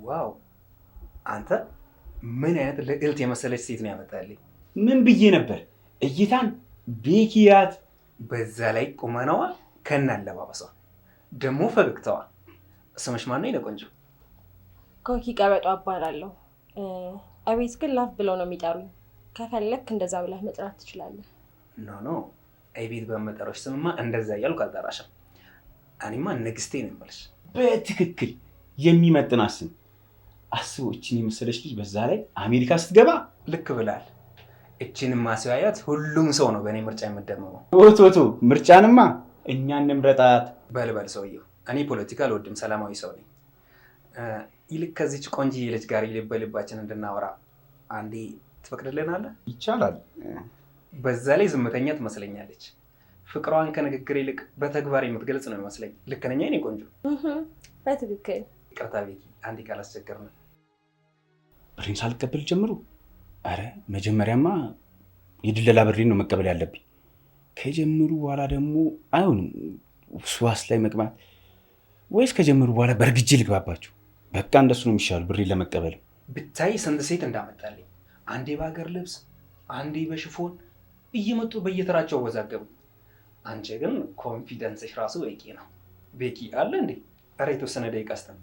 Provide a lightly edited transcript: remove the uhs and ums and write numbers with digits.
ዋው አንተ ምን አይነት ልዕልት የመሰለች ሴት ነው ያመጣልኝ። ምን ብዬ ነበር? እይታን ቤኪያት። በዛ ላይ ቁመናዋ ከነ አለባበሷ ደግሞ ፈገግታዋ። ስምሽ ማን ነው የኔ ቆንጆ? ኮኪ ቀበጦ እባላለሁ። አቤት ግን ላፍ ብለው ነው የሚጠሩኝ። ከፈለክ እንደዛ ብለህ መጥራት ትችላለህ። ኖ አቤት በመጠራሽ ስምማ እንደዛ እያልኩ አልጠራሽም። እኔማ ንግስቴ ነው የምልሽ። በትክክል የሚመጥናት ስም። አስበው እችን የመሰለች ልጅ በዛ ላይ አሜሪካ ስትገባ። ልክ ብላል። እችንማ ሲያያት ሁሉም ሰው ነው በእኔ ምርጫ የምደመመው። ቶቶ ምርጫንማ እኛ እንምረጣት። በልበል ሰውየው። እኔ ፖለቲካ አልወድም፣ ሰላማዊ ሰው ነኝ። ይልቅ ከዚች ቆንጆዬ ልጅ ጋር ልብ በልባችን እንድናወራ አንዴ ትፈቅድልናለህ? ይቻላል። በዛ ላይ ዝምተኛ ትመስለኛለች። ፍቅሯን ከንግግር ይልቅ በተግባር የምትገልጽ ነው ይመስለኝ። ልክ ነኝ የኔ ቆንጆ? በትክክል። ይቅርታ ቤኪ፣ አንዴ ካላስቸገርን። ብሬን ሳልቀበል ጀምሩ? አረ መጀመሪያማ የድለላ ብሬን ነው መቀበል ያለብኝ። ከጀምሩ በኋላ ደግሞ አይሆንም ስዋስ ላይ መግባት። ወይስ ከጀምሩ በኋላ በእርግጄ ልግባባችሁ? በቃ እንደሱ ነው የሚሻሉ ብሬን ለመቀበል። ብታይ ስንት ሴት እንዳመጣልኝ። አንዴ በሀገር ልብስ፣ አንዴ በሽፎን እየመጡ በየተራቸው ወዛገቡ። አንቺ ግን ኮንፊደንስሽ ራሱ በቂ ነው። ቤኪ አለ እንዴ? ኧረ የተወሰነ ደቂቃ ስተን